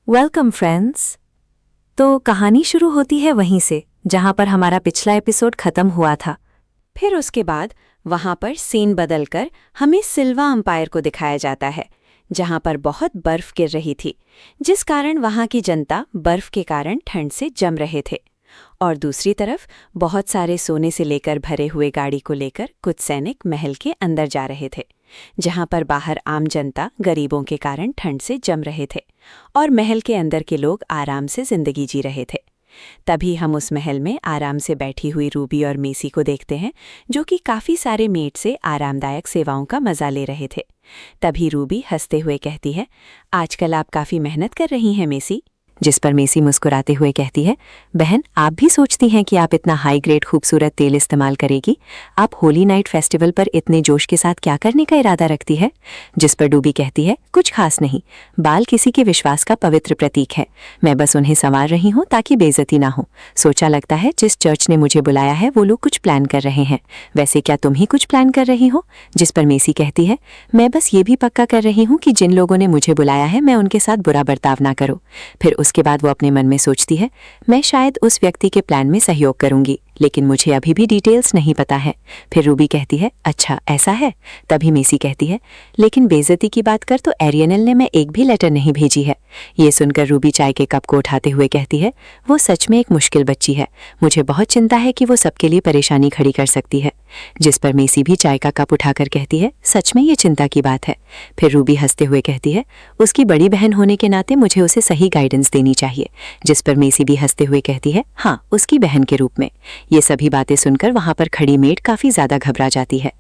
Welcome friends. तो कहानी शुरू होती है वहीं से जहां पर हमारा पिछला एपिसोड खत्म हुआ था। फिर उसके बाद वहां पर सीन बदलकर हमें सिल्वा अंपायर को दिखाया जाता है, जहां पर बहुत बर्फ गिर रही थी, जिस कारण वहां की जनता बर्फ के कारण ठंड से जम रहे थे। और दूसरी तरफ बहुत सारे सोने से लेकर भरे हुए गाड़ी को लेकर कुछ सैनिक महल के अंदर जा रहे थे, जहां पर बाहर आम जनता गरीबों के कारण ठंड से जम रहे थे और महल के अंदर के लोग आराम से जिंदगी जी रहे थे। तभी हम उस महल में आराम से बैठी हुई रूबी और मेसी को देखते हैं, जो कि काफ़ी सारे मेड से आरामदायक सेवाओं का मज़ा ले रहे थे। तभी रूबी हंसते हुए कहती है, आजकल आप काफ़ी मेहनत कर रही हैं मेसी। जिस पर मेसी मुस्कुराते हुए कहती है, बहन आप भी सोचती हैं कि आप इतना हाई ग्रेड खूबसूरत तेल इस्तेमाल करेगी? आप होली नाइट फेस्टिवल पर इतने जोश के साथ क्या करने का इरादा रखती है? जिस पर डूबी कहती है, कुछ खास नहीं, बाल किसी के विश्वास का पवित्र प्रतीक है, मैं बस उन्हें संवार रही हूँ ताकि बेइज्जती ना हो। सोचा लगता है जिस चर्च ने मुझे बुलाया है वो लोग कुछ प्लान कर रहे हैं, वैसे क्या तुम ही कुछ प्लान कर रही हो? जिस पर मेसी कहती है, मैं बस ये भी पक्का कर रही हूँ कि जिन लोगों ने मुझे बुलाया है मैं उनके साथ बुरा बर्ताव ना करूँ। फिर उसके बाद वो अपने मन में सोचती है, मैं शायद उस व्यक्ति के प्लान में सहयोग करूंगी, लेकिन मुझे अभी भी डिटेल्स नहीं पता है। फिर रूबी कहती है, अच्छा ऐसा है? तभी मेसी कहती है, लेकिन बेइज्जती की बात कर तो एरियनल ने मैं एक भी लेटर नहीं भेजी है। ये सुनकर रूबी चाय के कप को उठाते हुए कहती है, वो सच में एक मुश्किल बच्ची है, मुझे बहुत चिंता है कि वो सबके लिए परेशानी खड़ी कर सकती है। जिस पर मेसी भी चाय का कप उठाकर कहती है, सच में ये चिंता की बात है। फिर रूबी हंसते हुए कहती है, उसकी बड़ी बहन होने के नाते मुझे उसे सही गाइडेंस देनी चाहिए। जिस पर मेसी भी हंसते हुए कहती है, हाँ उसकी बहन के रूप में। ये सभी बातें सुनकर वहां पर खड़ी मेड काफी ज्यादा घबरा जाती है।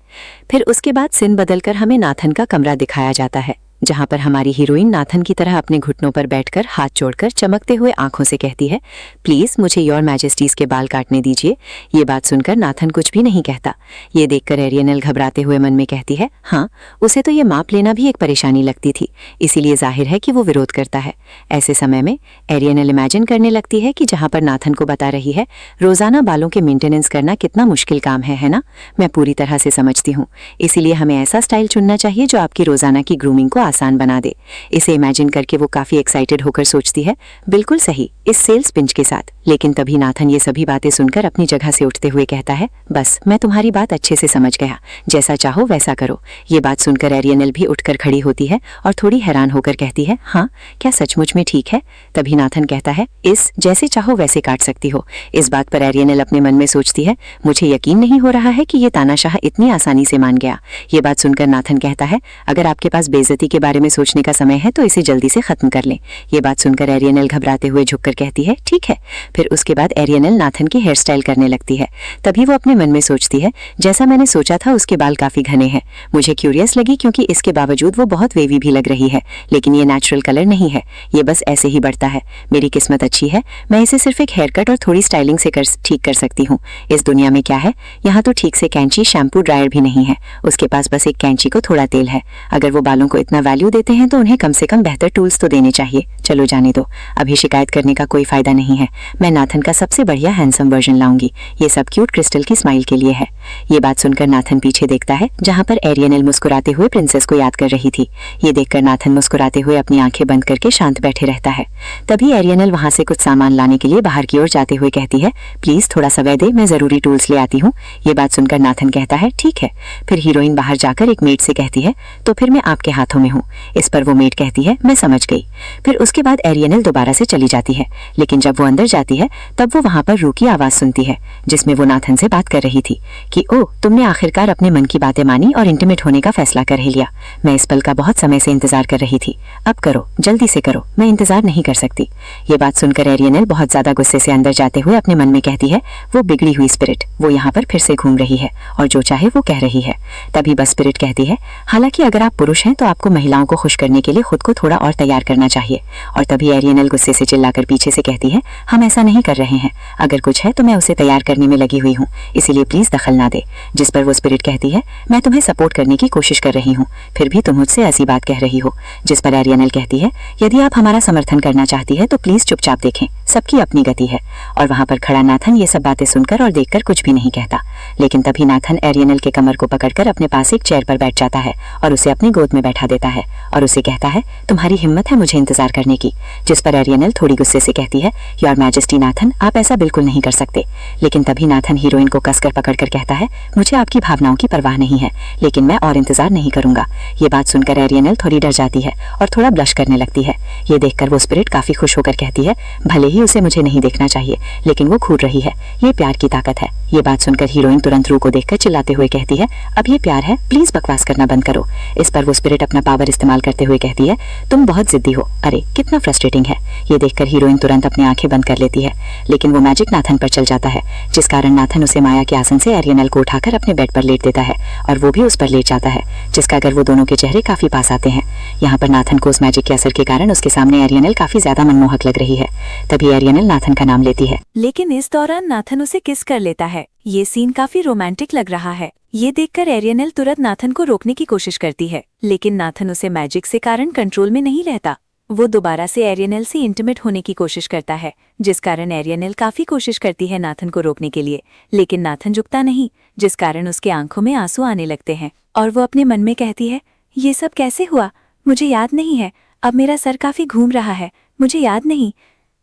फिर उसके बाद सीन बदलकर हमें नाथन का कमरा दिखाया जाता है, जहां पर हमारी हीरोइन नाथन की तरह अपने घुटनों पर बैठकर हाथ जोड़कर चमकते हुए आंखों से कहती है, प्लीज मुझे योर मैजेस्टीज के बाल काटने दीजिए। ये बात सुनकर नाथन कुछ भी नहीं कहता। ये देखकर एरियनल घबराते हुए मन में कहती है, हाँ उसे तो ये माप लेना भी एक परेशानी लगती थी, इसीलिए जाहिर है कि वो विरोध करता है। ऐसे समय में एरियनल इमेजिन करने लगती है कि जहां पर नाथन को बता रही है रोजाना बालों के मेंटेनेंस करना कितना मुश्किल काम है ना? मैं पूरी तरह से समझती हूँ, इसीलिए हमें ऐसा स्टाइल चुनना चाहिए जो आपकी रोजाना की ग्रूमिंग को आसान बना दे। इसे इमेजिन करके वो काफी एक्साइटेड होकर सोचती है, बिल्कुल सही, इस सेल्स पिंच के साथ। लेकिन तभी नाथन ये सभी बातें सुनकर अपनी जगह से उठते हुए कहता है, बस मैं तुम्हारी बात अच्छे से समझ गया, जैसा चाहो वैसा करो। ये बात सुनकर एरियनल भी उठकर खड़ी होती है और थोड़ी हैरान होकर कहती है, हाँ क्या सचमुच में ठीक है? तभी नाथन कहता है, इस जैसे चाहो वैसे काट सकती हो। इस बात पर एरियनल अपने मन में सोचती है, मुझे यकीन नहीं हो रहा है कि ये तानाशाह इतनी आसानी से मान गया। ये बात सुनकर नाथन कहता है, अगर आपके पास बेइज्जती के बारे में सोचने का समय है तो इसे जल्दी से खत्म कर लें। ये बात सुनकर एरियनल घबराते हुए झुककर कहती है, ठीक है। फिर उसके बाद एरियनल नाथन की हेयर स्टाइल करने लगती है। तभी वो अपने मन में सोचती है, जैसा मैंने सोचा था उसके बाल काफी घने हैं। मुझे क्यूरियस लगी क्योंकि इसके बावजूद वो बहुत वेवी भी लग रही है, लेकिन ये नेचुरल कलर नहीं है, ये बस ऐसे ही बढ़ता है। मेरी किस्मत अच्छी है, मैं इसे सिर्फ एक हेयर कट और थोड़ी स्टाइलिंग से ठीक कर सकती हूँ। इस दुनिया में क्या है, यहाँ तो ठीक से कैंची, शैम्पू, ड्रायर भी नहीं है, उसके पास बस एक कैंची को थोड़ा तेल है। अगर वो बालों को इतना वैल्यू देते हैं तो उन्हें कम से कम बेहतर टूल्स तो देने चाहिए। चलो जाने दो, अभी शिकायत करने का कोई फायदा नहीं है। मैं नाथन का सबसे बढ़िया हैंडसम वर्जन लाऊंगी, ये सब क्यूट क्रिस्टल की स्माइल के लिए है। ये बात सुनकर नाथन पीछे देखता है, जहां पर एरियनल मुस्कुराते हुए प्रिंसेस को याद कर रही थी। ये देखकर नाथन मुस्कुराते हुए अपनी आंखें बंद करके शांत बैठे रहता है। तभी एरियनल वहां से कुछ सामान लाने के लिए बाहर की ओर जाते हुए कहती है, प्लीज थोड़ा समय दे, मैं जरूरी टूल्स ले आती हूँ। ये बात सुनकर नाथन कहता है, ठीक है। फिर हीरोइन बाहर जाकर एक मेड से कहती है, तो फिर मैं आपके हाथों में हूँ। इस पर वो मेड कहती है, मैं समझ गई। फिर उसके बाद एरियनल दोबारा से चली जाती है, लेकिन जब वो अंदर जाती है तब वो वहां पर रू की आवाज सुनती है, जिसमें वो नाथन से बात कर रही थी कि ओह तुमने आखिरकार अपने मन की बातें मानी और इंटीमेट होने का फैसला कर ही लिया। मैं इस पल का बहुत समय से इंतजार कर रही थी, अब करो, जल्दी से करो, मैं इंतजार नहीं कर सकती। ये बात सुनकर एरियनल बहुत ज्यादा गुस्से से अंदर जाते हुए अपने मन में कहती है, वो बिगड़ी हुई स्पिरिट, वो यहाँ पर फिर से घूम रही है और जो चाहे वो कह रही है। तभी बस स्पिरिट कहती है, हालांकि अगर आप पुरुष हैं तो आपको महिलाओं को खुश करने के लिए खुद को थोड़ा और तैयार करना चाहिए। और तभी एरियनल गुस्से से चिल्लाकर पीछे से कहती है, हम ऐसा नहीं कर रहे हैं, अगर कुछ है तो मैं उसे तैयार करने में लगी हुई हूँ, इसीलिए प्लीज दखल ना दे। जिस पर वो स्पिरिट कहती है, मैं तुम्हें सपोर्ट करने की कोशिश कर रही हूँ, फिर भी तुम मुझसे ऐसी बात कह रही हो। जिस पर एरियनल कहती है, यदि आप हमारा समर्थन करना चाहती है तो प्लीज चुपचाप देखें, सबकी अपनी गति है। और वहां पर खड़ा नाथन ये सब बातें सुनकर और देखकर कुछ भी नहीं कहता। लेकिन तभी नाथन एरियनल के कमर को पकड़कर अपने पास एक चेयर पर बैठ जाता है और उसे अपनी गोद में बैठा देता है। है और उसे कहता है तुम्हारी हिम्मत है मुझे इंतजार करने की, जिस पर एरियनल थोड़ी गुस्से से कहती है योर मैजेस्टी नाथन, आप ऐसा बिल्कुल नहीं कर सकते। लेकिन तभी नाथन हीरोइन को कसकर पकड़कर कहता है मुझे आपकी भावनाओं की परवाह नहीं है, लेकिन मैं और इंतजार नहीं करूंगा। ये बात सुनकर एरियनल थोड़ी डर जाती है और थोड़ा ब्लश करने लगती है। ये देखकर वो स्पिरिट काफी खुश होकर कहती है भले ही उसे मुझे नहीं देखना चाहिए, लेकिन वो घूर रही है, ये प्यार की ताकत है। ये बात सुनकर हीरोइन तुरंत रू को देखकर चिल्लाते हुए कहती है अब ये प्यार है, प्लीज बकवास करना बंद करो। इस पर वो स्पिरिट अपना पावर इस्तेमाल करते हुए कहती है तुम बहुत जिद्दी हो, अरे कितना फ्रस्ट्रेटिंग है। ये देखकर हीरोइन तुरंत अपनी आंखें बंद कर लेती है, लेकिन वो मैजिक नाथन पर चल जाता है, जिस कारण नाथन उसे माया के आसन से एरियनल को उठाकर अपने बेड पर लेट देता है और वो भी उस पर लेट जाता है, जिसका अगर वो दोनों के चेहरे काफी पास आते हैं। यहाँ पर नाथन को उस मैजिक के असर के कारण उसके सामने एरियनल काफी ज्यादा मनमोहक लग रही है। तभी एरियनल नाथन का नाम लेती है, लेकिन इस दौरान नाथन उसे किस कर लेता है। ये सीन काफी रोमांटिक लग रहा है। ये देखकर एरियनल तुरंत नाथन को रोकने की कोशिश करती है, लेकिन नाथन उसे मैजिक से कारण कंट्रोल में नहीं रहता। वो दोबारा से एरियनल से इंटीमेट होने की कोशिश करता है, जिस कारण एरियनल काफी कोशिश करती है नाथन को रोकने के लिए, लेकिन नाथन झुकता नहीं, जिस कारण उसके आंखों में आंसू आने लगते हैं और वो अपने मन में कहती है ये सब कैसे हुआ, मुझे याद नहीं है, अब मेरा सर काफी घूम रहा है, मुझे याद नहीं,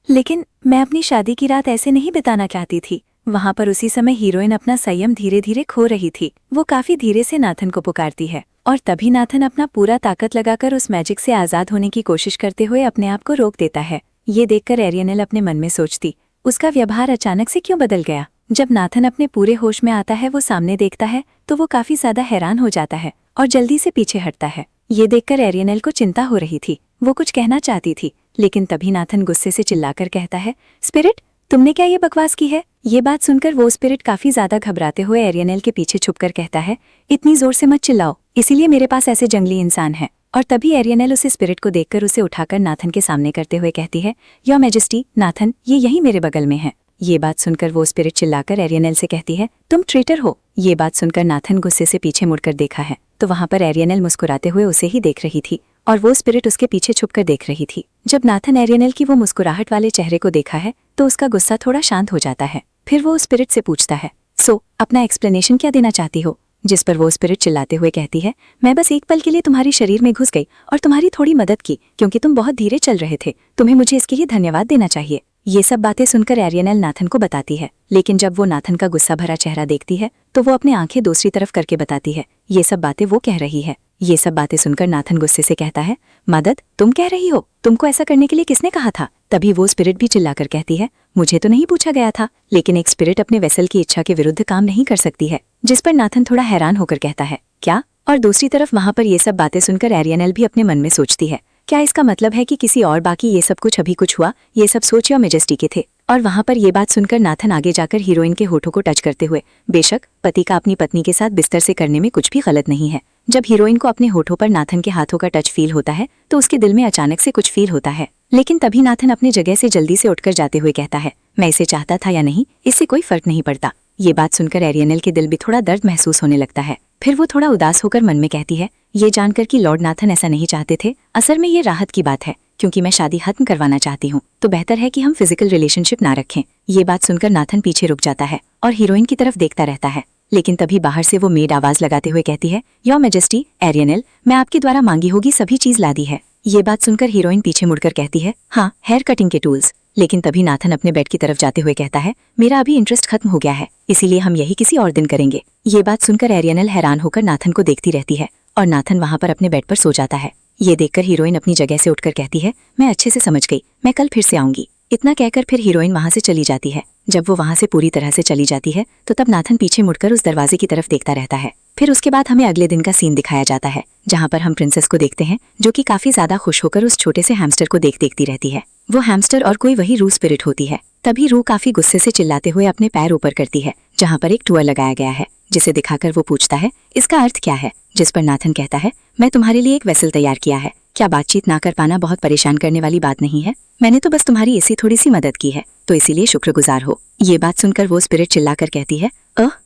लेकिन मैं अपनी शादी की रात ऐसे नहीं बिताना चाहती थी। वहां पर उसी समय हीरोइन अपना संयम धीरे धीरे खो रही थी। वो काफी धीरे से नाथन को पुकारती है और तभी नाथन अपना पूरा ताकत लगाकर उस मैजिक से आजाद होने की कोशिश करते हुए अपने आप को रोक देता है। ये देखकर एरियनल अपने मन में सोचती उसका व्यवहार अचानक से क्यों बदल गया। जब नाथन अपने पूरे होश में आता है, वो सामने देखता है तो वो काफी ज्यादा हैरान हो जाता है और जल्दी से पीछे हटता है। ये देखकर एरियनल को चिंता हो रही थी, वो कुछ कहना चाहती थी, लेकिन तभी नाथन गुस्से से चिल्लाकर कहता है स्पिरिट, तुमने क्या ये बकवास की है। ये बात सुनकर वो स्पिरिट काफी ज्यादा घबराते हुए एरियनल के पीछे छुपकर कहता है इतनी जोर से मत चिल्लाओ, इसीलिए मेरे पास ऐसे जंगली इंसान हैं। और तभी एरियनल उसे स्पिरिट को देखकर उसे उठाकर नाथन के सामने करते हुए कहती है योर मैजेस्टी नाथन, ये यही मेरे बगल में है। ये बात सुनकर वो स्पिरिट चिल्लाकर एरियनल से कहती है तुम ट्रेटर हो। ये बात सुनकर नाथन गुस्से से पीछे मुड़कर देखा है तो वहां पर एरियनल मुस्कुराते हुए उसे ही देख रही थी और वो स्पिरिट उसके पीछे छुपकर देख रही थी। जब नाथन एरियनल की वो मुस्कुराहट वाले चेहरे को देखा है तो उसका गुस्सा थोड़ा शांत हो जाता है। फिर वो स्पिरिट से पूछता है सो अपना एक्सप्लेनेशन क्या देना चाहती हो। जिस पर वो स्पिरिट चिल्लाते हुए कहती है मैं बस एक पल के लिए तुम्हारी शरीर में घुस गई और तुम्हारी थोड़ी मदद की, क्योंकि तुम बहुत धीरे चल रहे थे, तुम्हें मुझे इसके लिए धन्यवाद देना चाहिए। ये सब बातें सुनकर एरियनल नाथन को बताती है, लेकिन जब वो नाथन का गुस्सा भरा चेहरा देखती है तो वो अपनी आंखें दूसरी तरफ करके बताती है ये सब बातें वो कह रही है। ये सब बातें सुनकर नाथन गुस्से से कहता है मदद, तुम कह रही हो, तुमको ऐसा करने के लिए किसने कहा था। तभी वो स्पिरिट भी चिल्लाकर कहती है मुझे तो नहीं पूछा गया था, लेकिन एक स्पिरिट अपने वेसल की इच्छा के विरुद्ध काम नहीं कर सकती है। जिस पर नाथन थोड़ा हैरान होकर कहता है क्या। और दूसरी तरफ वहां पर ये सब बातें सुनकर एरियनल भी अपने मन में सोचती है क्या इसका मतलब है कि किसी और बाकी ये सब कुछ अभी कुछ हुआ, ये सब सोच योर मैजेस्टी के थे। और वहां पर ये बात सुनकर नाथन आगे जाकर हीरोइन के होठों को टच करते हुए बेशक पति का अपनी पत्नी के साथ बिस्तर से करने में कुछ भी गलत नहीं है। जब हीरोइन को अपने होठों पर नाथन के हाथों का टच फील होता है तो उसके दिल में अचानक से कुछ फील होता है, लेकिन तभी नाथन अपनी जगह से जल्दी से उठकर जाते हुए कहता है मैं इसे चाहता था या नहीं, इससे कोई फर्क नहीं पड़ता। ये बात सुनकर एरियनल के दिल भी थोड़ा दर्द महसूस होने लगता है। फिर वो थोड़ा उदास होकर मन में कहती है ये जानकर कि लॉर्ड नाथन ऐसा नहीं चाहते थे, असल में ये राहत की बात है, क्योंकि मैं शादी खत्म करवाना चाहती हूँ, तो बेहतर है कि हम फिजिकल रिलेशनशिप ना रखें। ये बात सुनकर नाथन पीछे रुक जाता है और हीरोइन की तरफ देखता रहता है, लेकिन तभी बाहर से वो मेड आवाज लगाते हुए कहती है योर मैजेस्टी एरियनल, मैं आपके द्वारा मांगी होगी सभी चीज ला दी है। ये बात सुनकर हीरोइन पीछे मुड़कर कहती है हाँ, हेयर कटिंग के टूल्स। लेकिन तभी नाथन अपने बेड की तरफ जाते हुए कहता है मेरा अभी इंटरेस्ट खत्म हो गया है, इसीलिए हम यही किसी और दिन करेंगे। ये बात सुनकर एरियनल हैरान होकर नाथन को देखती रहती है और नाथन वहां पर अपने बेड पर सो जाता है। ये देखकर हीरोइन अपनी जगह से उठकर कहती है मैं अच्छे से समझ गई, मैं कल फिर से आऊंगी। इतना कहकर फिर हीरोइन वहां से चली जाती है। जब वो वहां से पूरी तरह से चली जाती है तो तब नाथन पीछे मुड़कर उस दरवाजे की तरफ देखता रहता है। फिर उसके बाद हमें अगले दिन का सीन दिखाया जाता है, जहाँ पर हम प्रिंसेस को देखते हैं जो कि काफी ज्यादा खुश होकर उस छोटे से हैमस्टर को देखती रहती है। वो हैमस्टर और कोई वही रू स्पिरिट होती है। तभी रू काफी गुस्से से चिल्लाते हुए अपने पैर ऊपर करती है, जहाँ पर एक टूअर लगाया गया है, जिसे दिखाकर वो पूछता है इसका अर्थ क्या है। जिस पर नाथन कहता है मैं तुम्हारे लिए एक वेसल तैयार किया है, क्या बातचीत ना कर पाना बहुत परेशान करने वाली बात नहीं है, मैंने तो बस तुम्हारी ऐसी थोड़ी सी मदद की है, तो इसीलिए शुक्रगुजार हो। ये बात सुनकर वो स्पिरिट चिल्लाकर कहती है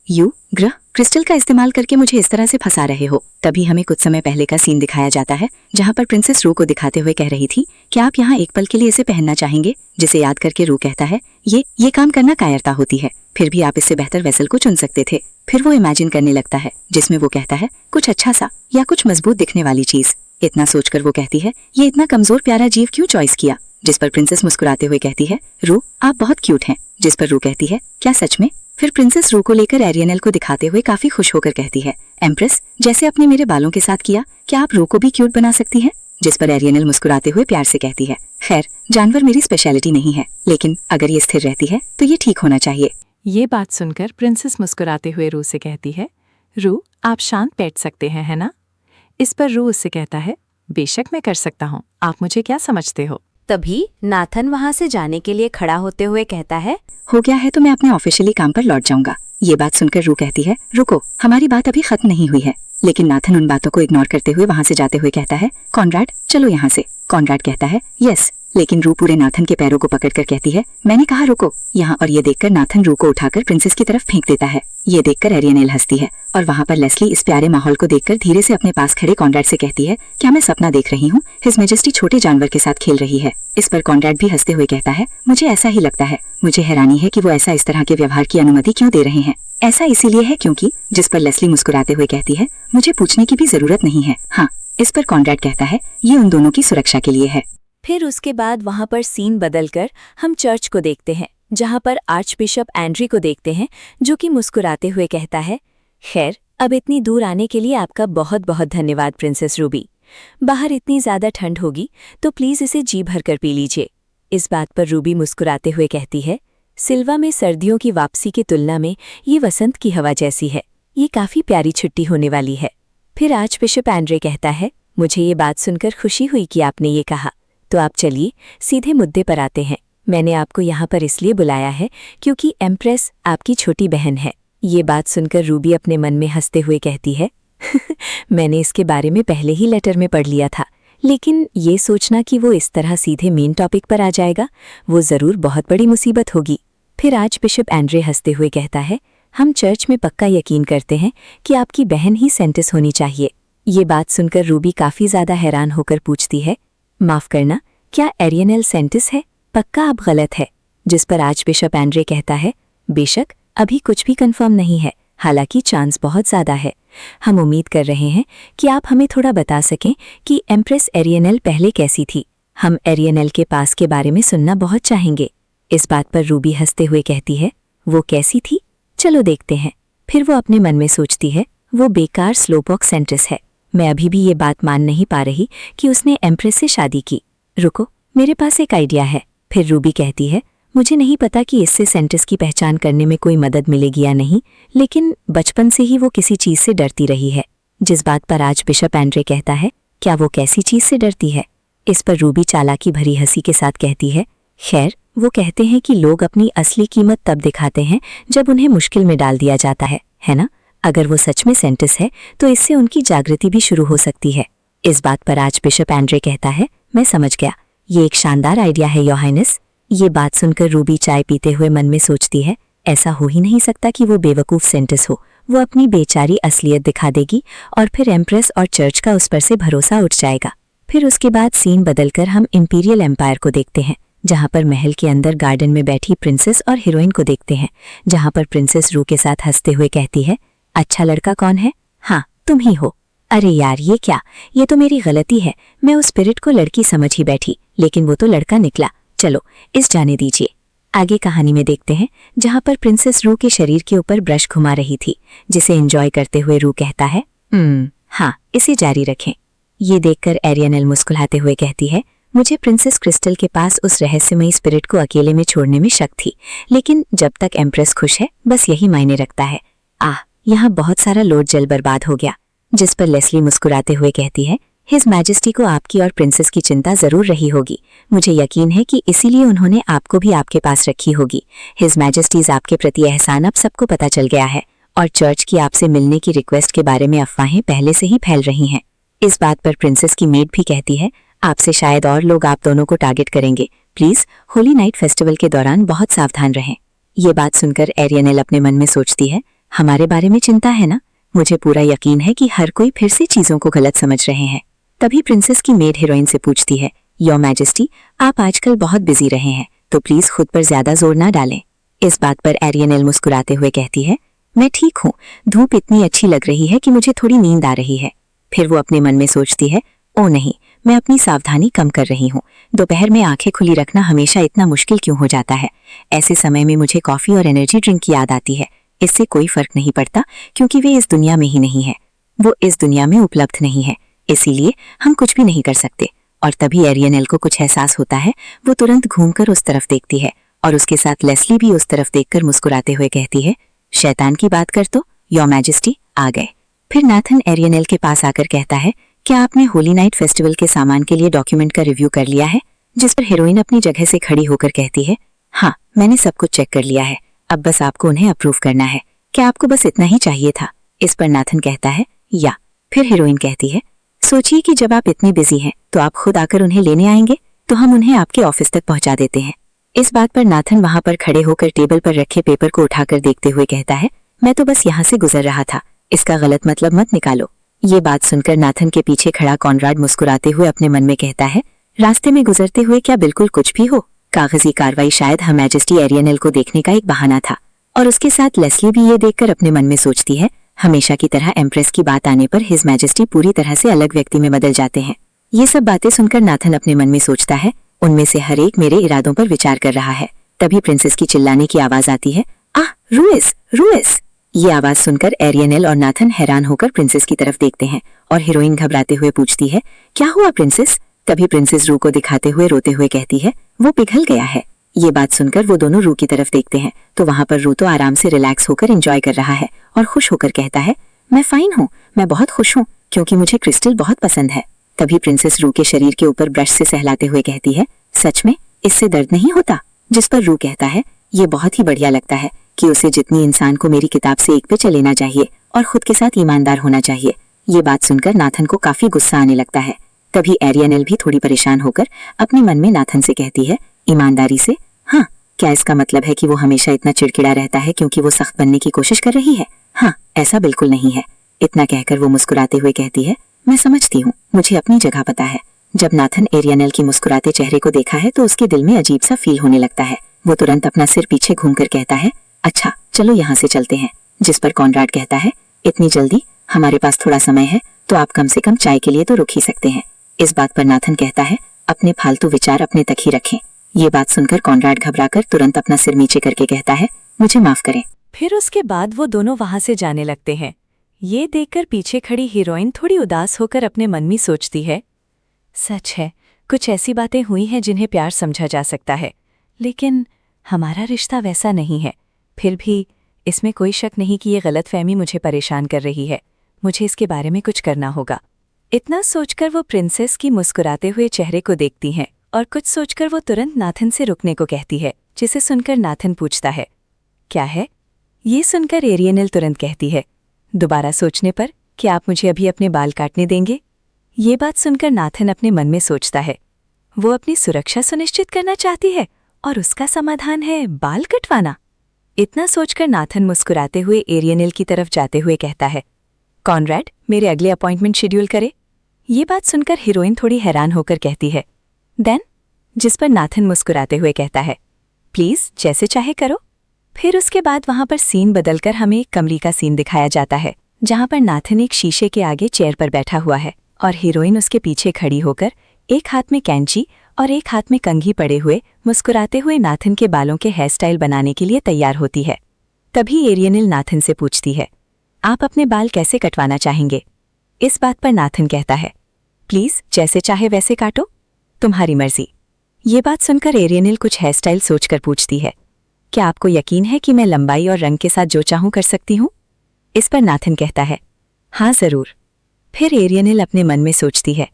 यू ग्रह क्रिस्टल का इस्तेमाल करके मुझे इस तरह से फंसा रहे हो। तभी हमें कुछ समय पहले का सीन दिखाया जाता है, जहाँ पर प्रिंसेस रू को दिखाते हुए कह रही थी क्या आप यहाँ एक पल के लिए इसे पहनना चाहेंगे, जिसे याद करके रू कहता है ये काम करना कायरता होती है, फिर भी आप इससे बेहतर वेसल को चुन सकते थे। फिर वो इमेजिन करने लगता है, जिसमें वो कहता है कुछ अच्छा सा या कुछ मजबूत दिखने वाली चीज। इतना सोचकर वो कहती है, ये इतना कमजोर प्यारा जीव क्यों चॉइस किया? जिस पर प्रिंसेस मुस्कुराते हुए कहती है, रू आप बहुत क्यूट हैं। जिस पर रू कहती है, क्या सच में? फिर प्रिंसेस रू को लेकर एरियनल को दिखाते हुए काफी खुश होकर कहती है, एम्प्रेस जैसे आपने मेरे बालों के साथ किया, क्या आप रू को भी क्यूट बना सकती हैं? जिस पर एरियनल मुस्कुराते हुए प्यार से कहती है, खैर जानवर मेरी स्पेशलिटी नहीं है, लेकिन अगर ये स्थिर रहती है तो ये ठीक होना चाहिए। ये बात सुनकर प्रिंसेस मुस्कुराते हुए रू से कहती है, रू आप शांत बैठ सकते हैं, है ना? इस पर रू उससे कहता है, बेशक मैं कर सकता हूँ, आप मुझे क्या समझते हो? तभी नाथन वहाँ से जाने के लिए खड़ा होते हुए कहता है, हो गया है तो मैं अपने ऑफिशियली काम पर लौट जाऊंगा। ये बात सुनकर रू कहती है, रुको हमारी बात अभी खत्म नहीं हुई है। लेकिन नाथन उन बातों को इग्नोर करते हुए वहाँ से जाते हुए कहता है, कॉनराड चलो यहाँ से। कॉनराड कहता है, यस। लेकिन रू पूरे नाथन के पैरों को पकड़कर कहती है, मैंने कहा रुको यहाँ। और ये देखकर नाथन रू को उठाकर प्रिंसेस की तरफ फेंक देता है। ये देखकर एरियनल हंसती है और वहाँ पर लेस्ली इस प्यारे माहौल को देखकर धीरे से अपने पास खड़े कॉनराड से कहती है, क्या मैं सपना देख रही हूँ? हिज मेजेस्टी छोटे जानवर के साथ खेल रही है। इस पर कॉनराड भी हंसते हुए कहता है, मुझे ऐसा ही लगता है। मुझे हैरानी है कि वो ऐसा इस तरह के व्यवहार की अनुमति क्यों दे रहे हैं। ऐसा इसीलिए है क्योंकि। जिस पर लेस्ली मुस्कुराते हुए कहती है, मुझे पूछने की भी जरूरत नहीं है। हाँ। इस पर कॉनराड कहता है, ये उन दोनों की सुरक्षा के लिए है। फिर उसके बाद वहाँ पर सीन बदलकर हम चर्च को देखते हैं, जहाँ पर आर्चबिशप एंड्री को देखते हैं, जो कि मुस्कुराते हुए कहता है, खैर अब इतनी दूर आने के लिए आपका बहुत बहुत धन्यवाद प्रिंसेस रूबी। बाहर इतनी ज़्यादा ठंड होगी तो प्लीज़ इसे जी भर कर पी लीजिए। इस बात पर रूबी मुस्कुराते हुए कहती है, सिल्वा में सर्दियों की वापसी की तुलना में ये वसंत की हवा जैसी है। ये काफ़ी प्यारी छुट्टी होने वाली है। फिर आर्चबिशप एंड्रे कहता है, मुझे ये बात सुनकर खुशी हुई कि आपने ये कहा। तो आप चलिए सीधे मुद्दे पर आते हैं। मैंने आपको यहाँ पर इसलिए बुलाया है क्योंकि एम्प्रेस आपकी छोटी बहन है। ये बात सुनकर रूबी अपने मन में हंसते हुए कहती है, मैंने इसके बारे में पहले ही लेटर में पढ़ लिया था, लेकिन ये सोचना कि वो इस तरह सीधे मेन टॉपिक पर आ जाएगा, वो ज़रूर बहुत बड़ी मुसीबत होगी। फिर आर्चबिशप एंड्रे हंसते हुए कहता है, हम चर्च में पक्का यकीन करते हैं कि आपकी बहन ही सेंटिस होनी चाहिए। ये बात सुनकर रूबी काफ़ी ज़्यादा हैरान होकर पूछती है, माफ़ करना, क्या एरियनल सेंटिस है? पक्का आप गलत है। जिस पर आर्चबिशप एंड्रे कहता है, बेशक अभी कुछ भी कंफर्म नहीं है, हालांकि चांस बहुत ज़्यादा है। हम उम्मीद कर रहे हैं कि आप हमें थोड़ा बता सकें कि एम्प्रेस एरियनल पहले कैसी थी। हम एरियनल के पास के बारे में सुनना बहुत चाहेंगे। इस बात पर रूबी हंसते हुए कहती है, वो कैसी थी? चलो देखते हैं। फिर वो अपने मन में सोचती है, वो बेकार स्लोपॉक सेंटिस है। मैं अभी भी ये बात मान नहीं पा रही कि उसने एम्प्रेस से शादी की। रुको, मेरे पास एक आइडिया है। फिर रूबी कहती है, मुझे नहीं पता कि इससे सेंटिस की पहचान करने में कोई मदद मिलेगी या नहीं, लेकिन बचपन से ही वो किसी चीज़ से डरती रही है। जिस बात पर आर्चबिशप एंड्रे कहता है, क्या वो कैसी चीज़ से डरती है? इस पर रूबी चालाकी भरी हंसी के साथ कहती है, खैर वो कहते हैं कि लोग अपनी असली कीमत तब दिखाते हैं जब उन्हें मुश्किल में डाल दिया जाता है ना? अगर वो सच में सेंटिस है तो इससे उनकी जागृति भी शुरू हो सकती है। इस बात पर आर्चबिशप एंड्रे कहता है, मैं समझ गया, ये एक शानदार आइडिया है योर हाइनेस। ये बात सुनकर रूबी चाय पीते हुए मन में सोचती है, ऐसा हो ही नहीं सकता कि वो बेवकूफ़ सेंटिस हो। वो अपनी बेचारी असलियत दिखा देगी और फिर एम्प्रेस और चर्च का उस पर से भरोसा उठ जाएगा। फिर उसके बाद सीन बदलकर हम इंपीरियल एम्पायर को देखते हैं, जहाँ पर महल के अंदर गार्डन में बैठी प्रिंसेस और हीरोइन को देखते हैं, जहाँ पर प्रिंसेस रू के साथ हंसते हुए कहती है, अच्छा लड़का कौन है? हाँ तुम ही हो। अरे यार ये क्या, ये तो मेरी गलती है। मैं उस स्पिरिट को लड़की समझ ही बैठी, लेकिन वो तो लड़का निकला। चलो इस जाने दीजिए। आगे कहानी में देखते हैं, जहाँ पर प्रिंसेस रू के शरीर के ऊपर ब्रश घुमा रही थी, जिसे एंजॉय करते हुए रू कहता है, हाँ इसे जारी रखें। ये देखकर एरियनल मुस्कुराते हुए कहती है, मुझे प्रिंसेस क्रिस्टल के पास उस रहस्यमयी स्पिरिट को अकेले में छोड़ने में शक थी, लेकिन जब तक एम्प्रेस खुश है बस यही मायने रखता है। यहाँ बहुत सारा लोड जल बर्बाद हो गया। जिस पर लेस्ली मुस्कुराते हुए कहती है, हिज मैजेस्टी को आपकी और प्रिंसेस की चिंता जरूर रही होगी। मुझे यकीन है कि इसीलिए उन्होंने आपको भी आपके पास रखी होगी। हिज मैजेस्टीज आपके प्रति एहसान अब सबको पता चल गया है और चर्च की आपसे मिलने की रिक्वेस्ट के बारे में अफवाहें पहले से ही फैल रही हैं। इस बात पर प्रिंसेस की मेड भी कहती है, आपसे शायद और लोग आप दोनों को टारगेट करेंगे। प्लीज होली नाइट फेस्टिवल के दौरान बहुत सावधान रहें। ये बात सुनकर एरियनल अपने मन में सोचती है, हमारे बारे में चिंता है ना? मुझे पूरा यकीन है कि हर कोई फिर से चीजों को गलत समझ रहे हैं। तभी प्रिंसेस की मेड हीरोइन से पूछती है, योर मैजेस्टी आप आजकल बहुत बिजी रहे हैं, तो प्लीज खुद पर ज्यादा जोर ना डालें। इस बात पर एरियनल मुस्कुराते हुए कहती है, मैं ठीक हूँ, धूप इतनी अच्छी लग रही है कि मुझे थोड़ी नींद आ रही है। फिर वो अपने मन में सोचती है, ओ नहीं, मैं अपनी सावधानी कम कर रही हूँ। दोपहर में आंखें खुली रखना हमेशा इतना मुश्किल क्यों हो जाता है? ऐसे समय में मुझे कॉफी और एनर्जी ड्रिंक की याद आती है। इससे कोई फर्क नहीं पड़ता क्योंकि वे इस दुनिया में ही नहीं है, वो इस दुनिया में उपलब्ध नहीं है, इसीलिए हम कुछ भी नहीं कर सकते। और तभी एरियनल को कुछ एहसास होता है। वो तुरंत घूमकर उस तरफ देखती है और उसके साथ लेस्ली भी उस तरफ देखकर मुस्कुराते हुए कहती है, शैतान की बात कर तो योर मैजेस्टी आ गए। फिर नाथन एरियनल के पास आकर कहता है, क्या आपने होली नाइट फेस्टिवल के सामान के लिए डॉक्यूमेंट का रिव्यू कर लिया है? जिस पर हीरोइन अपनी जगह से खड़ी होकर कहती है, हाँ मैंने सब कुछ चेक कर लिया है, अब बस आपको उन्हें अप्रूव करना है। क्या आपको बस इतना ही चाहिए था? इस पर नाथन कहता है, या। फिर हीरोइन कहती है, सोचिए कि जब आप इतने बिजी हैं तो आप खुद आकर उन्हें लेने आएंगे तो हम उन्हें आपके ऑफिस तक पहुंचा देते हैं। इस बात पर नाथन वहां पर खड़े होकर टेबल पर रखे पेपर को उठाकर देखते हुए कहता है, मैं तो बस यहाँ से गुजर रहा था, इसका गलत मतलब मत निकालो। ये बात सुनकर नाथन के पीछे खड़ा कॉनराड मुस्कुराते हुए अपने मन में कहता है, रास्ते में गुजरते हुए क्या बिल्कुल कुछ भी हो? कागजी कार्रवाई शायद हम मैजेस्टी एरियनल को देखने का एक बहाना था। और उसके साथ लेस्ली भी ये देखकर अपने मन में सोचती है, हमेशा की तरह एम्प्रेस की बात आने पर हिज मैजेस्टी पूरी तरह से अलग व्यक्ति में बदल जाते हैं। ये सब बातें सुनकर नाथन अपने मन में सोचता है, उनमें से हर एक मेरे इरादों पर विचार कर रहा है। तभी प्रिंसेस की चिल्लाने की आवाज आती है, आह रूइस रूइस। ये आवाज सुनकर एरियनल और नाथन हैरान होकर प्रिंसेस की तरफ देखते हैं और हीरोइन घबराते हुए पूछती है, क्या हुआ प्रिंसेस? तभी प्रिंसेस रू को दिखाते हुए रोते हुए कहती है, वो पिघल गया है। ये बात सुनकर वो दोनों रू की तरफ देखते हैं तो वहां पर रू तो आराम से रिलैक्स होकर एंजॉय कर रहा है और खुश होकर कहता है, मैं फाइन हूँ, मैं बहुत खुश हूँ क्योंकि मुझे क्रिस्टल बहुत पसंद है। तभी प्रिंसेस रू के शरीर के ऊपर ब्रश से सहलाते हुए कहती है, सच में इससे दर्द नहीं होता? जिस पर रू कहता है, ये बहुत ही बढ़िया लगता है कि उसे जितनी इंसान को मेरी किताब से एक पे चल लेना चाहिए और खुद के साथ ईमानदार होना चाहिए। ये बात सुनकर नाथन को काफी गुस्सा आने लगता है। तभी एरियनल भी थोड़ी परेशान होकर अपने मन में नाथन से कहती है, ईमानदारी से? हाँ, क्या इसका मतलब है कि वो हमेशा इतना चिड़चिड़ा रहता है क्योंकि वो सख्त बनने की कोशिश कर रही है? हाँ, ऐसा बिल्कुल नहीं है। इतना कहकर वो मुस्कुराते हुए कहती है, मैं समझती हूँ, मुझे अपनी जगह पता है। जब नाथन एरियनल की मुस्कुराते चेहरे को देखा है तो उसके दिल में अजीब सा फील होने लगता है। वो तुरंत अपना सिर पीछे घूमकर कहता है, अच्छा चलो यहाँ से चलते हैं। जिस पर कॉनराड कहता है, इतनी जल्दी? हमारे पास थोड़ा समय है तो आप कम से कम चाय के लिए तो रुक ही सकते हैं। इस बात पर नाथन कहता है, अपने फालतू विचार अपने तक ही रखें। ये बात सुनकर कॉनराड घबराकर तुरंत अपना सिर नीचे करके कहता है, मुझे माफ करें। फिर उसके बाद वो दोनों वहां से जाने लगते हैं। ये देखकर पीछे खड़ी हीरोइन थोड़ी उदास होकर अपने मन में सोचती है, सच है कुछ ऐसी बातें हुई हैं जिन्हें प्यार समझा जा सकता है, लेकिन हमारा रिश्ता वैसा नहीं है। फिर भी इसमें कोई शक नहीं कि ये गलतफहमी मुझे परेशान कर रही है, मुझे इसके बारे में कुछ करना होगा। इतना सोचकर वो प्रिंसेस की मुस्कुराते हुए चेहरे को देखती हैं और कुछ सोचकर वो तुरंत नाथन से रुकने को कहती है, जिसे सुनकर नाथन पूछता है, क्या है? ये सुनकर एरियनल तुरंत कहती है, दोबारा सोचने पर क्या आप मुझे अभी अपने बाल काटने देंगे? ये बात सुनकर नाथन अपने मन में सोचता है, वो अपनी सुरक्षा सुनिश्चित करना चाहती है और उसका समाधान है बाल कटवाना। इतना सोचकर नाथन मुस्कुराते हुए एरियनल की तरफ जाते हुए कहता है, कॉनराड मेरे अगले अपॉइंटमेंट शेड्यूल करे। ये बात सुनकर हीरोइन थोड़ी हैरान होकर कहती है, देन? जिस पर नाथन मुस्कुराते हुए कहता है, प्लीज जैसे चाहे करो। फिर उसके बाद वहां पर सीन बदलकर हमें एक कमरे का सीन दिखाया जाता है जहां पर नाथन एक शीशे के आगे चेयर पर बैठा हुआ है और हीरोइन उसके पीछे खड़ी होकर एक हाथ में कैंची और एक हाथ में कंघी पड़े हुए मुस्कुराते हुए नाथन के बालों के हेयर स्टाइल बनाने के लिए तैयार होती है। तभी एरियनल नाथन से पूछती है, आप अपने बाल कैसे कटवाना चाहेंगे? इस बात पर नाथन कहता है, प्लीज जैसे चाहे वैसे काटो, तुम्हारी मर्जी। ये बात सुनकर एरियनल कुछ हेयर स्टाइल सोचकर पूछती है, क्या आपको यकीन है कि मैं लंबाई और रंग के साथ जो चाहूं कर सकती हूं? इस पर नाथन कहता है, हाँ जरूर। फिर एरियनल अपने मन में सोचती है,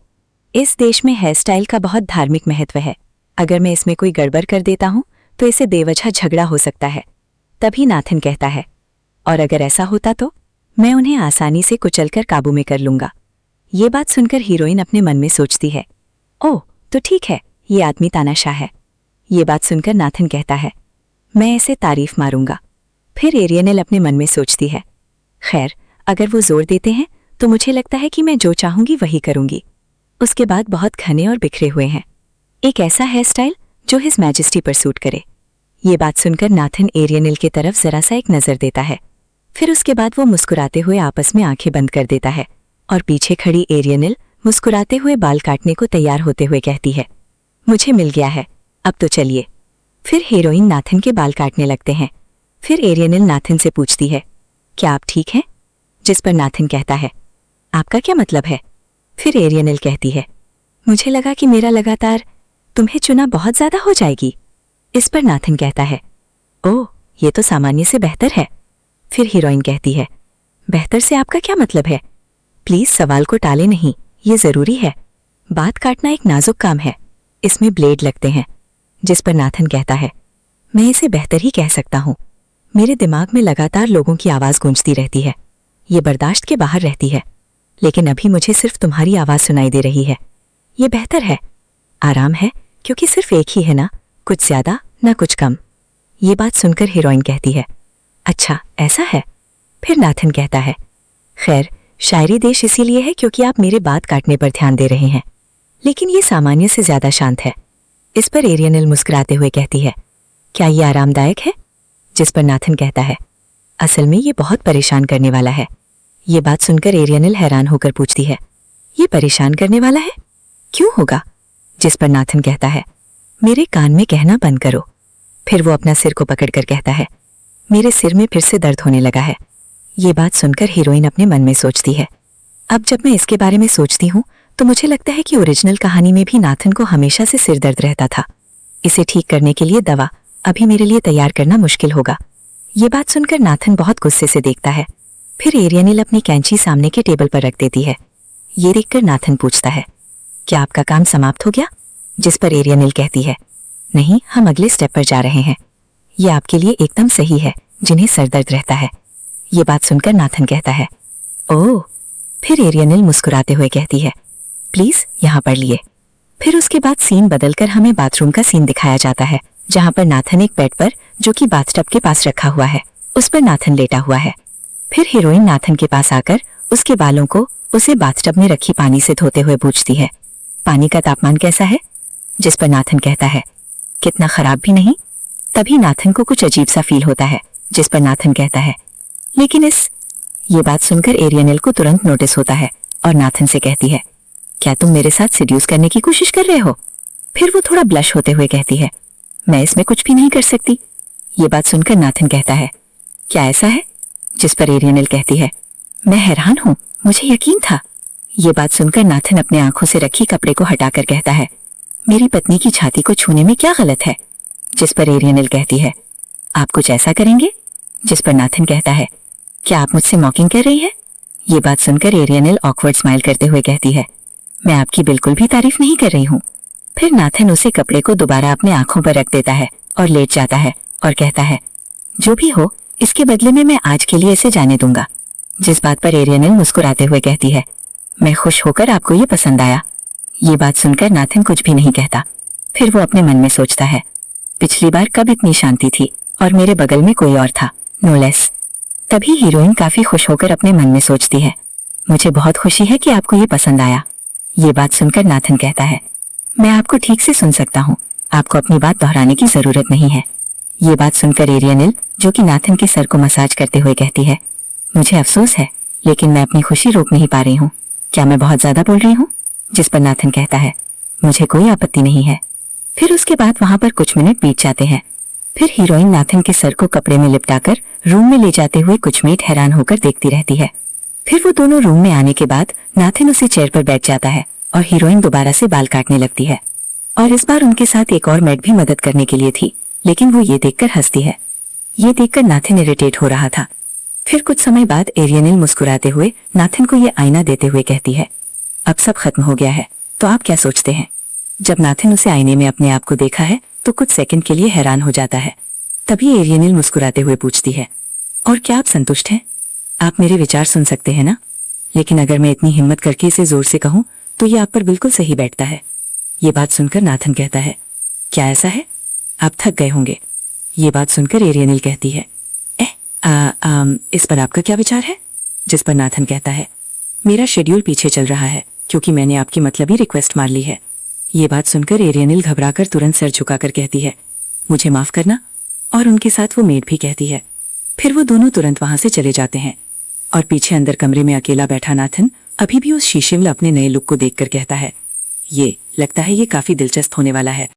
इस देश में हेयर स्टाइल का बहुत धार्मिक महत्व है, अगर मैं इसमें कोई गड़बड़ कर देता हूं तो इसे बेवजह झगड़ा हो सकता है। तभी नाथन कहता है, और अगर ऐसा होता तो मैं उन्हें आसानी से कुचलकर काबू में कर लूंगा। ये बात सुनकर हीरोइन अपने मन में सोचती है, ओह तो ठीक है, ये आदमी तानाशाह है। ये बात सुनकर नाथन कहता है, मैं इसे तारीफ मारूंगा। फिर एरियनल अपने मन में सोचती है, खैर अगर वो जोर देते हैं तो मुझे लगता है कि मैं जो चाहूंगी वही करूंगी। उसके बाद बहुत घने और बिखरे हुए हैं, एक ऐसा हेयर स्टाइल जो हिज मैजेस्टी पर सूट करे। ये बात सुनकर नाथन एरियनल की तरफ जरा सा एक नजर देता है, फिर उसके बाद वो मुस्कुराते हुए आपस में आंखें बंद कर देता है और पीछे खड़ी एरियनल मुस्कुराते हुए बाल काटने को तैयार होते हुए कहती है। मुझे मिल गया है, अब तो चलिए। फिर हीरोइन नाथन के बाल काटने लगते हैं। फिर एरियनल नाथन से पूछती है, क्या आप ठीक हैं? जिस पर नाथन कहता है, आपका क्या मतलब है? फिर एरियनल कहती है, मुझे लगा कि मेरा लगातार तुम्हें चुना बहुत ज्यादा हो जाएगी। इस पर नाथन कहता है, ओह, ये तो सामान्य से बेहतर है। फिर हीरोइन कहती है, बेहतर से आपका क्या मतलब है? प्लीज सवाल को टाले नहीं, ये जरूरी है। बात काटना एक नाजुक काम है, इसमें ब्लेड लगते हैं। जिस पर नाथन कहता है, मैं इसे बेहतर ही कह सकता हूँ। मेरे दिमाग में लगातार लोगों की आवाज गूंजती रहती है, ये बर्दाश्त के बाहर रहती है, लेकिन अभी मुझे सिर्फ तुम्हारी आवाज सुनाई दे रही है। ये बेहतर है, आराम है, क्योंकि सिर्फ एक ही है ना, कुछ ज्यादा ना कुछ कम। ये बात सुनकर हीरोइन कहती है, अच्छा ऐसा है? फिर नाथन कहता है, खैर शायरी देश इसीलिए है क्योंकि आप मेरे बात काटने पर ध्यान दे रहे हैं, लेकिन ये सामान्य से ज्यादा शांत है। इस पर एरियनल मुस्कुराते हुए कहती है, क्या ये आरामदायक है? जिस पर नाथन कहता है, असल में ये बहुत परेशान करने वाला है। ये बात सुनकर एरियनल हैरान होकर पूछती है, ये परेशान करने वाला है? क्यों होगा? जिस पर नाथन कहता है, मेरे कान में कहना बंद करो। फिर वो अपना सिर को पकड़कर कहता है, मेरे सिर में फिर से दर्द होने लगा है। ये बात सुनकर हीरोइन अपने मन में सोचती है, अब जब मैं इसके बारे में सोचती हूँ तो मुझे लगता है कि ओरिजिनल कहानी में भी नाथन को हमेशा से सिर दर्द रहता था। इसे ठीक करने के लिए दवा अभी मेरे लिए तैयार करना मुश्किल होगा। ये बात सुनकर नाथन बहुत गुस्से से देखता है। फिर एरियनल अपनी कैंची सामने के टेबल पर रख देती है। ये देखकर नाथन पूछता है, क्या आपका काम समाप्त हो गया? जिस पर एरियनल कहती है, नहीं, हम अगले स्टेप पर जा रहे हैं। ये आपके लिए एकदम सही है जिन्हें सरदर्द रहता है। ये बात सुनकर नाथन कहता है, ओह। फिर एरियनल मुस्कुराते हुए कहती है, प्लीज यहाँ पर लिए। फिर उसके बाद सीन बदलकर हमें बाथरूम का सीन दिखाया जाता है, जहाँ पर नाथन एक बेड पर, जो कि बाथटब के पास रखा हुआ है, उस पर नाथन लेटा हुआ है। फिर हीरोइन नाथन के पास आकर उसके बालों को उसे बाथटब में रखी पानी से धोते हुए पूछती है, पानी का तापमान कैसा है? जिस पर नाथन कहता है, कितना खराब भी नहीं। तभी नाथन को कुछ अजीब सा फील होता है। जिस पर नाथन कहता है, लेकिन ये बात सुनकर एरियनल को तुरंत नोटिस होता है और नाथन से कहती है, क्या तुम मेरे साथ सिड्यूस करने की कोशिश कर रहे हो? फिर वो थोड़ा ब्लश होते हुए कहती है, मैं इसमें कुछ भी नहीं कर सकती। ये बात सुनकर नाथन कहता है, क्या ऐसा है? जिस पर एरियनल कहती है, मैं हैरान हूँ, मुझे यकीन था। ये बात सुनकर नाथन अपने आंखों से रखी कपड़े को हटाकर कहता है, मेरी पत्नी की छाती को छूने में क्या गलत है? जिस पर एरियनल कहती है, आप कुछ ऐसा करेंगे? जिस पर नाथन कहता है, क्या आप मुझसे मॉकिंग कर रही है? ये बात सुनकर एरियनल ऑकवर्ड स्माइल करते हुए कहती है, मैं आपकी बिल्कुल भी तारीफ नहीं कर रही हूँ। फिर नाथन उसे कपड़े को दोबारा अपने आंखों पर रख देता है और लेट जाता है और कहता है, जो भी हो, इसके बदले में मैं आज के लिए इसे जाने दूंगा। जिस बात पर एरियनल मुस्कुराते हुए कहती है, मैं खुश होकर आपको ये पसंद आया। ये बात सुनकर नाथन कुछ भी नहीं कहता। फिर वो अपने मन में सोचता है, पिछली बार कब इतनी शांति थी और मेरे बगल में कोई और था, नो लेस। तभी हीरोइन काफी खुश होकर अपने मन में सोचती है, मुझे बहुत खुशी है कि आपको ये पसंद आया। ये बात सुनकर नाथन कहता है, मैं आपको ठीक से सुन सकता हूँ, आपको अपनी बात दोहराने की जरूरत नहीं है। ये बात सुनकर एरियनल, जो कि नाथन के सर को मसाज करते हुए कहती है, मुझे अफसोस है, लेकिन मैं अपनी खुशी रोक नहीं पा रही हूँ। क्या मैं बहुत ज्यादा बोल रही हूँ? जिस पर नाथन कहता है, मुझे कोई आपत्ति नहीं है। फिर उसके बाद वहां पर कुछ मिनट बीत जाते हैं। फिर हीरोइन नाथन के सर को कपड़े में लिपटाकर रूम में ले जाते हुए कुछ मिनट हैरान होकर देखती रहती है। फिर वो दोनों रूम में आने के बाद नाथन उसे चेयर पर बैठ जाता है और हीरोइन दोबारा से बाल काटने लगती है। और इस बार उनके साथ एक और मेड भी मदद करने के लिए थी, लेकिन वो ये देखकर हंसती है। ये देखकर नाथन इरिटेट हो रहा था। फिर कुछ समय बाद एरियनल मुस्कुराते हुए नाथन को ये आईना देते हुए कहती है, अब सब खत्म हो गया है, तो आप क्या सोचते हैं? जब नाथन उसे आईने में अपने आप को देखा है तो कुछ सेकंड के लिए हैरान हो जाता है। तभी एरियनल मुस्कुराते हुए पूछती है, और क्या आप संतुष्ट हैं? आप मेरे विचार सुन सकते हैं ना? लेकिन अगर मैं इतनी हिम्मत करके इसे जोर से कहूं तो ये आप पर बिल्कुल सही बैठता है। ये बात सुनकर नाथन कहता है, क्या ऐसा है? आप थक गए होंगे। ये बात सुनकर एरियनल कहती है, इस पर आपका क्या विचार है? जिस पर नाथन कहता है, मेरा शेड्यूल पीछे चल रहा है क्योंकि मैंने आपकी मतलबी रिक्वेस्ट मार ली है। ये बात सुनकर एरियनल घबराकर तुरंत सर झुकाकर कहती है, मुझे माफ करना। और उनके साथ वो मेड भी कहती है। फिर वो दोनों तुरंत वहां से चले जाते हैं और पीछे अंदर कमरे में अकेला बैठा नाथन अभी भी उस शीशे में अपने नए लुक को देखकर कहता है, ये लगता है ये काफी दिलचस्प होने वाला है।